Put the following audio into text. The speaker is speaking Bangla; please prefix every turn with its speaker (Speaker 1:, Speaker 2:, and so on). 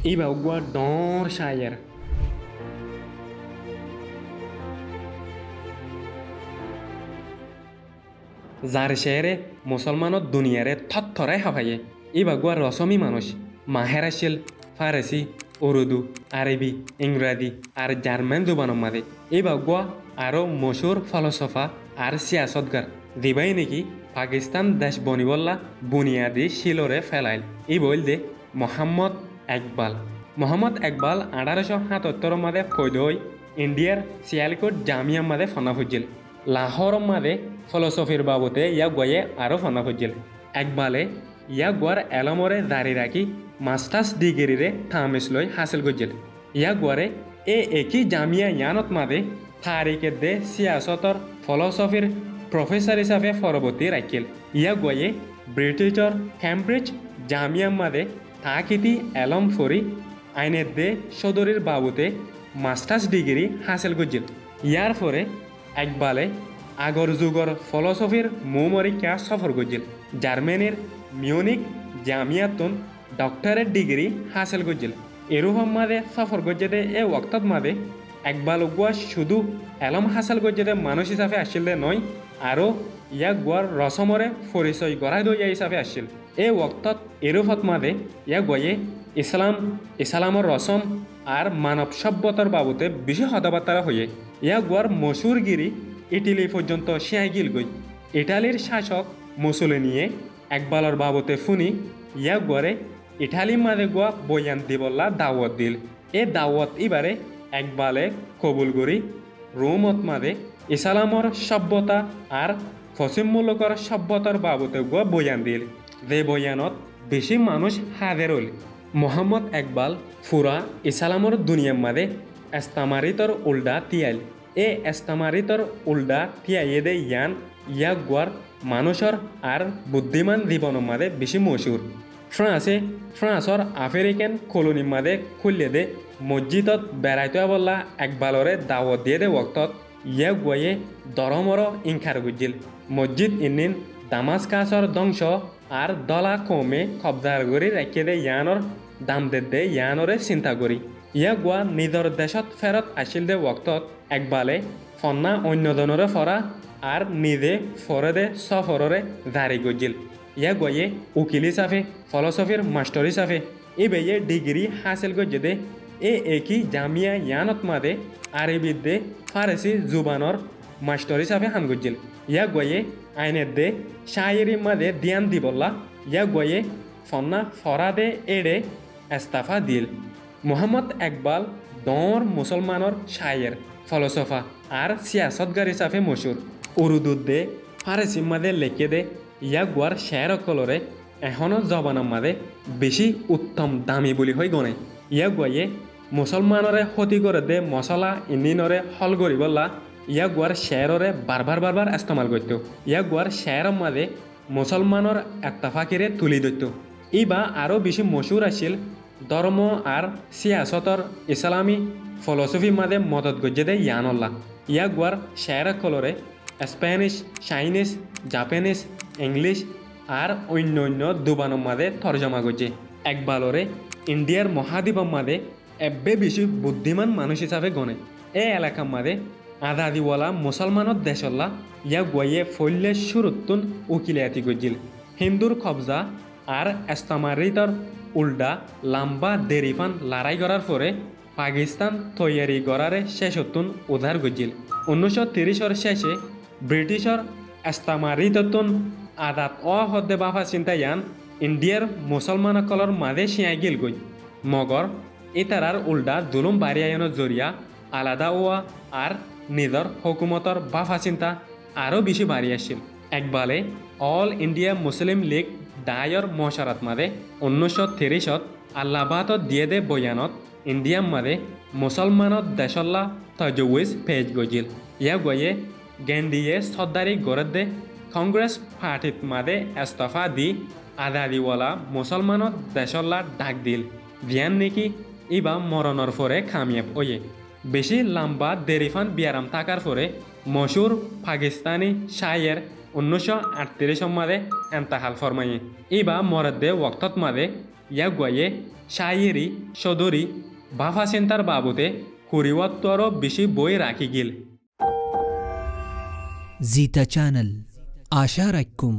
Speaker 1: Iba gua dor shayer. যার শেরে মুসলমানত দুনিয়ারে থরথরাই হাফাইয়ে ইবা গুয়া রসমি মানুষ মাহের আসিল ফারেসি উর্দু আরবি ইংরাজি আর জার্মান জুবানের মাঝে ইবা গুয়া আরও মশুর ফলসফা আর সিয়াসতগার দিবাই নাকি পাকিস্তান দেশ বনিবল্লা বুনিয়াদি শিলরে ফেলাইল ই বইল দে মোহাম্মদ একবাল 1877 মাদে ফৈদই ইন্ডিয়ার সিয়ালকোট জামিয়া মাদে ফনা ফুজিল লাহোর মাদে ফিলসফির বাবতে ইয়া গয়ে আরও ফনা ফুজিল একবালে ইয়া গোয়ার এলমরে দাঁড়ি রাখি মাস্টার্স ডিগ্রিরে থামিস লই হাসিল করছিল ইয়া গোয়ারে একই জামিয়া ইয়ানত মাদে তারিখে দে সিয়াসতর ফিলসফির প্রফেসর হিসাবে পরবর্তী রাখিল ইয়া গয়ে ব্রিটিশর ক্যামব্রিজ জামিয়া মাদে থাকিতি এলম ফরি আইনের দে সদরের বাবুতে মাস্টার্স ডিগ্রি হাসিল করছিল ইয়ার পরে একবালে আগর যুগর ফিলসফির মৌমরিকা সফর করছিল জার্মানির মিউনিক জামিয়াতুন ডক্টরেট ডিগ্রি হাসিল করছিল এরকম মাদে সফর করছে এ ওয়াক্তত মাদে একবাল গুয়া শুধু এলম হাসিল করছে মানুষ হিসাবে আসছিল নয় আরও ইয়া গুয়ার রসমরে পরিচয় গড়াই দইয়া হিসাবে আসছিল এই ওয়াক্তত এরফত মাদে ইয়া গয়ে ইসলামর রসম আর মানব সভ্যতার বাবতে বেশি কথাবার্তা হয়ে ইয়া গুয়ার মসুরগিরি ইটালি পর্যন্ত শিয়াই গিল গই ইটালির শাসক মুসোলিনিয়ে একবালর বাবতে ফুনি ইয়া গুয়ারে ইটালি মাদে গুয়া বয়ান দিবল্লা দাওয়াত দিল এ দাওয়াত এবারে একবালে কবুল করি রোমত মাদে ইসলামর সভ্যতা আর পশ্চিমমূলকর সভ্যতার বাবতে গুয়া বয়ান দিল যে বয়ানত বেশি মানুষ হাজের হল মোহাম্মদ একবাল ফুরা ইসলামর দুনিয়ার মাদে এস্তামারিতর উল্ডা তিয়াইল এ এস্তামারিতর উল্ডা তিয়াইয়ে দে ইয়া গুয়ার মানুষের আর বুদ্ধিমান জীবনের মাদে বেশি মশুর ফ্রান্সর আফ্রিকান কলোনি মাদে খুললে দে মসজিদত বেড়াইতে বললা একবালরে দাওয়াত দিয়ে দে ওক্তত ইয়া গুয়ে দরমর ইনখার গুজিল মসজিদ ইনিন দামাস্কাসর ধ্বংস আর দলা কমে কবজার করি রেখে দে ইয়ানর দাম দে ইয়ানরে চিন্তা করি ইয়া গুয়া নিজর দেশত ফেরত আসিল দে ওক্তত একবালে ফন্না অন্যজনরে ফরা আর নিজে ফরে দে সফররে জারি গজিল ইয়া গয়ে উকিল হিসাবে ফিলসফির মাস্টার হিসাবে এ বেয়ে ডিগ্রি হাসিল গজে দে একই জামিয়া ইয়ানত মাদে আরবিদ দে ফারেসি জুবানর মাস্টার হিসাবে হান গজিল ইয়া গয়ে আইনের দে শায়েরি মাদে দিয়ান দিবল্লা ইয়া গয়ে ফন্না ফরা দে এড়ে এস্তাফা দিল মোহাম্মদ একবাল দর মুসলমানর শায়ের ফলসফা আর সিয়াসতগার হিসাবে মশুর উর্দুত দে ফারেসি মাদে লেখে দে ইয়া গুয়ার শের কলরে এখনো জবানের মাদে বেশি উত্তম দামি বলি হয়ে গণে ইয়া গুয়ে মুসলমানরে ক্ষতি করে দে মশলা ইঞ্জিনরে হল করি বললা ইয়া গুয়ার শেররে বারবার ইস্তেমাল করত ইয়া গুয়ার শের মাদে মুসলমানর এত্তাফাকিরে তুলি দিত ইবা আরও বেশি মশুর আছিল ধর্ম আর সিয়াসতর ইসলামী ফিলসফি মাদে মদত গজে দে ইয়ানল্লা ইয়া গুয়ার শের কলরে স্প্যানিশ চাইনিজ জাপানিজ ইংলিশ আর অন্য দুবানের মাদে তর্জমা করছে একবালরে ইন্ডিয়ার মহাদ্বীপের মাদে এব্বে বেশি বুদ্ধিমান মানুষ হিসাবে গণে এ এলাকার মাদে আজাদিওয়ালা মুসলমানত দেশল্লা ইয়া গুয়ে ফল্লে সুরুত্তুন উকিলিয়াতি গজিল হিন্দুর কবজা আর এস্তামারিতর উল্ডা লাম্বা দেরিফান লড়াই করার পরে পাকিস্তান তৈয়ারি করারে শেষত্তুন উদ্ধার গজিল 1930 শেষে ব্রিটিশর এস্তামারিততুন আদাত হদ্দে বাফা চিন্তায়ান ইন্ডিয়ার মুসলমানসকলৰ মাঝে শিয়াই গিল গই মগর ইতারার উল্টা জুলুম বাড়িয়ায়নের জরিয়া আলাদা ওয়া আর নিজর হুকুমতর বাফা চিন্তা আরও বেশি বাড়ি আসছিল একবালে অল ইন্ডিয়া মুসলিম লীগ ডায়র মশারাত মাদে 1930 আল্লাহাবাদত দিয়ে দে বয়ানত ইন্ডিয়ার মাদে মুসলমানত দেশল্লা তজউইজ পেজ গজিল ইয়া গয়ে গেন্ডিয়ে সর্দারি গড়ে দে কংগ্রেস পার্টিত মাদে ইস্তফা দি আজাদিওয়ালা মুসলমানত দেশল্লা ডাক দিল বিয়ান নাকি ইবা মরণর পরে কামিয়াব ওয়ে বেশি লম্বা দেরিফান বিয়ারাম থাকার পরে মশুর পাকিস্তানি শায়ের 1938 মাদে এন্তাহাল ফরমাইয়ে ইবা মরদে ওক্তত মাদে या গোয়ে শায়েরি সদরি ভাষা চিন্তার বাবদে ২০ৰো বেশি বই রাখি গিল।
Speaker 2: زيتا channel آشارككم